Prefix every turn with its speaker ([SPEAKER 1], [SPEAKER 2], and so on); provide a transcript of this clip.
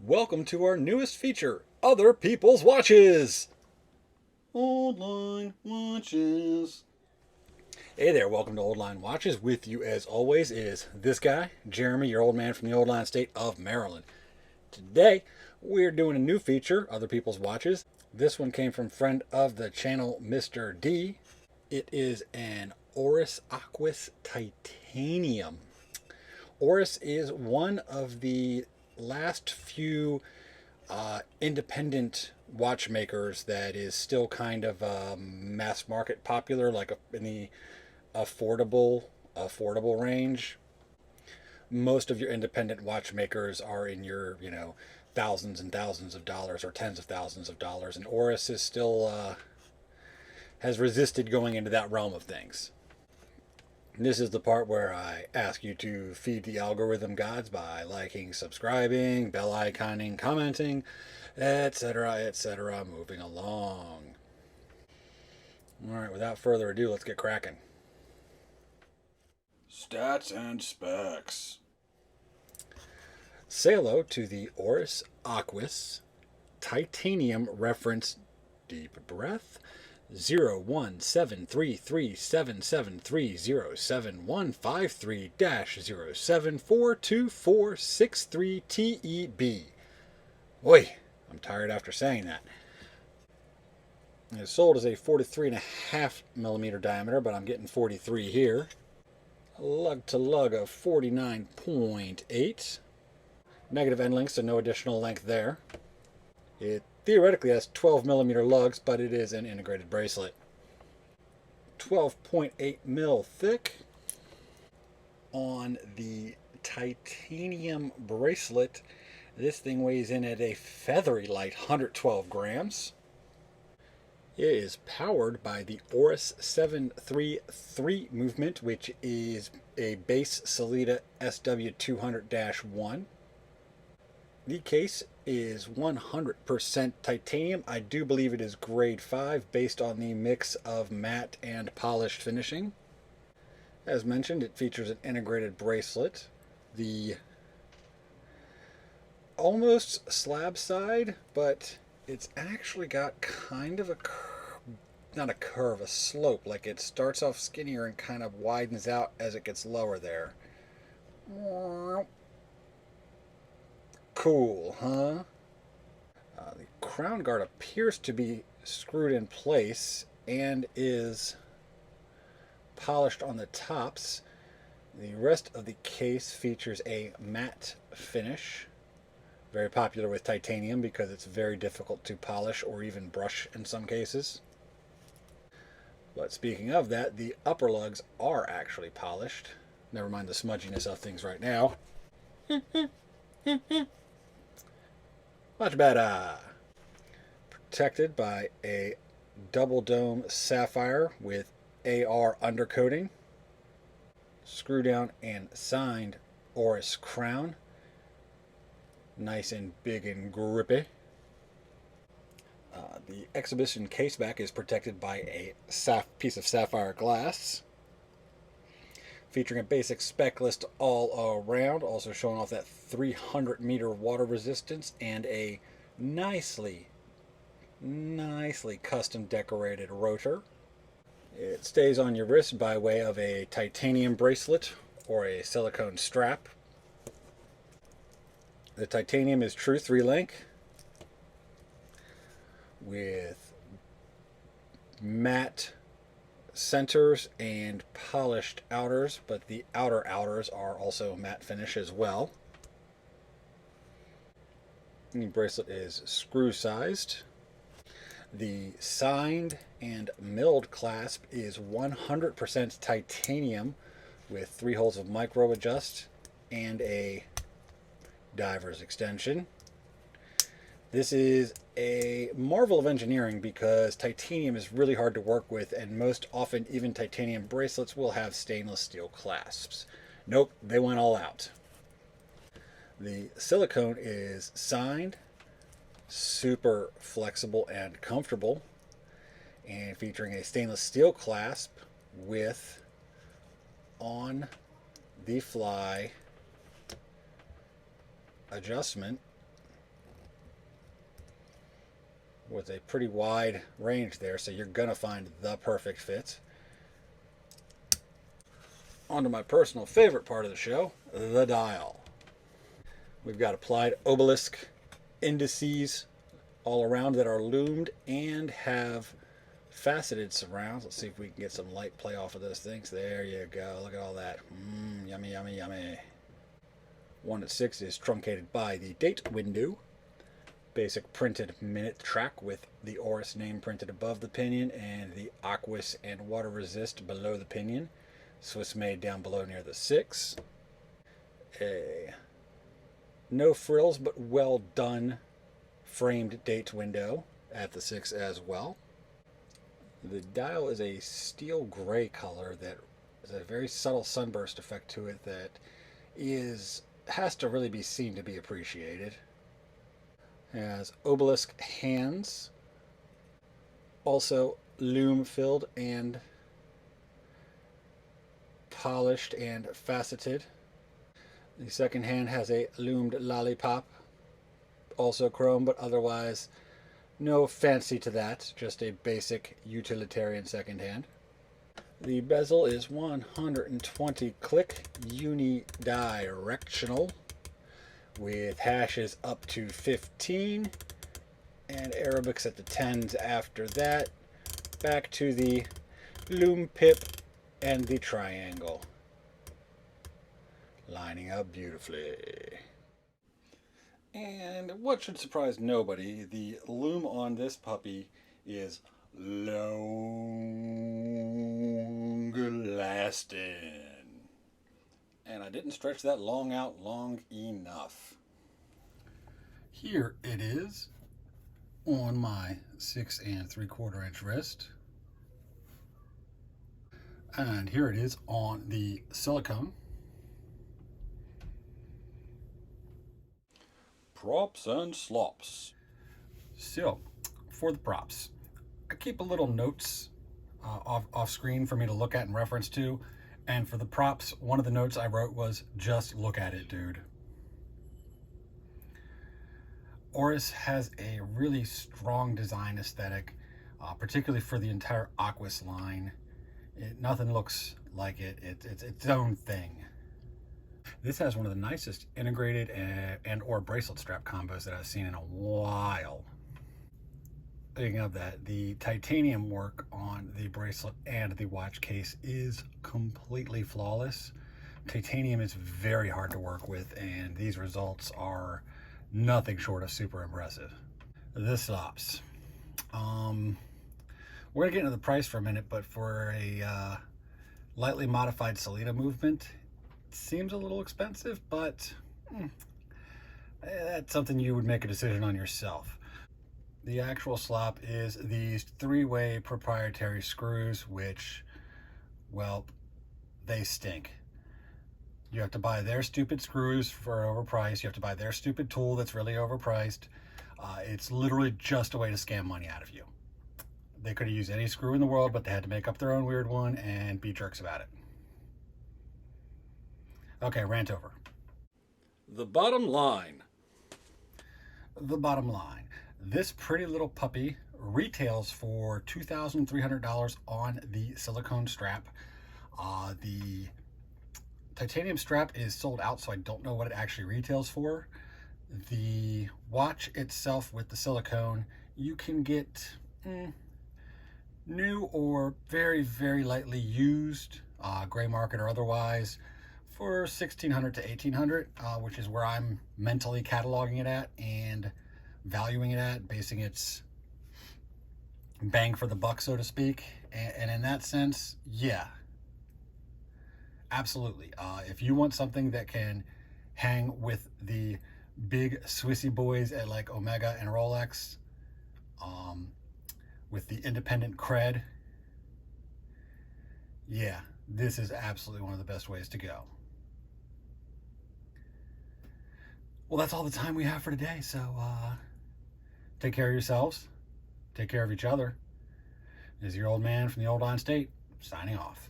[SPEAKER 1] Welcome to our newest feature, Other People's Watches. Old Line Watches. Hey there, welcome to Old Line Watches. With you as always is this guy, Jeremy, your old man from the old line state of Maryland. Today, we're doing a new feature, Other People's Watches. This one came from friend of the channel, Mr. D. It is an Oris Aquis Titanium. Oris is one of the last few independent watchmakers that is still kind of mass market popular, like in the affordable range. Most of your independent watchmakers are in your thousands and thousands of dollars or tens of thousands of dollars, and Oris is still has resisted going into that realm of things. This is the part where I ask you to feed the algorithm gods by liking, subscribing, bell iconing, commenting, etc., etc. Moving along. Alright, without further ado, let's get cracking. Stats and specs. Say hello to the Oris Aquis Titanium reference deep breath 0173377307153-0742463TEB. Oi, I'm tired after saying that. It's sold as a 43.5 millimeter diameter, but I'm getting 43 here. Lug to lug of 49.8. Negative end links, so no additional length there. It theoretically has 12 millimeter lugs, but it is an integrated bracelet. 12.8 mil thick. On the titanium bracelet, this thing weighs in at a feathery light 112 grams. It is powered by the Oris 733 movement, which is a base Sellita SW200-1. The case is 100% titanium. I do believe it is grade 5 based on the mix of matte and polished finishing. As mentioned, it features an integrated bracelet. The almost slab side, but it's actually got kind of a a slope. Like it starts off skinnier and kind of widens out as it gets lower there. Cool, huh? The crown guard appears to be screwed in place and is polished on the tops. The rest of the case features a matte finish, very popular with titanium because it's very difficult to polish or even brush in some cases. But speaking of that, the upper lugs are actually polished. Never mind the smudginess of things right now. Much better. Protected by a double dome sapphire with AR undercoating. Screw down and signed Oris crown. Nice and big and grippy. The exhibition caseback is protected by a piece of sapphire glass. Featuring a basic spec list all around, also showing off that 300 meter water resistance and a nicely custom decorated rotor. It stays on your wrist by way of a titanium bracelet or a silicone strap. The titanium is true 3-link with matte centers and polished outers, but the outers are also matte finish as well. The bracelet is screw sized. The signed and milled clasp is 100% titanium with 3 holes of micro adjust and a diver's extension. This is a marvel of engineering because titanium is really hard to work with, and most often even titanium bracelets will have stainless steel clasps. Nope, they went all out. The silicone is signed, super flexible and comfortable, and featuring a stainless steel clasp with on the fly adjustment with a pretty wide range there, so you're going to find the perfect fit. On to my personal favorite part of the show, the dial. We've got applied obelisk indices all around that are loomed and have faceted surrounds. Let's see if we can get some light play off of those things. There you go. Look at all that. Yummy, yummy, yummy. 1 at 6 is truncated by the date window. Basic printed minute track with the Oris name printed above the pinion and the Aquis and water resist below the pinion. Swiss made down below near the 6. No frills but well done framed date window at the 6 as well. The dial is a steel gray color that is a very subtle sunburst effect to it that has to really be seen to be appreciated. It has obelisk hands, also loom filled and polished and faceted. The second hand has a loomed lollipop, also chrome, but otherwise no fancy to that, just a basic utilitarian second hand. The bezel is 120 click unidirectional with hashes up to 15 and Arabics at the 10s after that. Back to the loom pip and the triangle, lining up beautifully. And what should surprise nobody, the loom on this puppy is long lasting. And I didn't stretch that long out long enough. Here it is on my 6 3/4 inch wrist. And here it is on the silicone. Props and slops. So, for the props, I keep a little notes off screen for me to look at and reference to. And for the props, one of the notes I wrote was, just look at it, dude. Oris has a really strong design aesthetic, particularly for the entire Aquis line. Nothing looks like it. It's its own thing. This has one of the nicest integrated and or bracelet strap combos that I've seen in a while. Speaking of that, the titanium work on the bracelet and the watch case is completely flawless. Titanium is very hard to work with, and these results are nothing short of super impressive. The slops. We're gonna get into the price for a minute, but for a lightly modified Selena movement, it seems a little expensive, but that's something you would make a decision on yourself. The actual slop is these 3-way proprietary screws, which, well, they stink. You have to buy their stupid screws for overpriced. You have to buy their stupid tool that's really overpriced. It's literally just a way to scam money out of you. They could have used any screw in the world, but they had to make up their own weird one and be jerks about it. Okay, rant over. The bottom line. The bottom line. This pretty little puppy retails for $2,300 on the silicone strap. The titanium strap is sold out, so I don't know what it actually retails for. The watch itself with the silicone, you can get new or very, very lightly used, gray market or otherwise, for $1,600 to $1,800, which is where I'm mentally cataloging it at and valuing it at, basing its bang for the buck, so to speak. And in that sense, yeah, absolutely. If you want something that can hang with the big Swissy boys at like Omega and Rolex, with the independent cred, yeah, this is absolutely one of the best ways to go. Well, that's all the time we have for today, so take care of yourselves, take care of each other. This is your old man from the Old On State, signing off.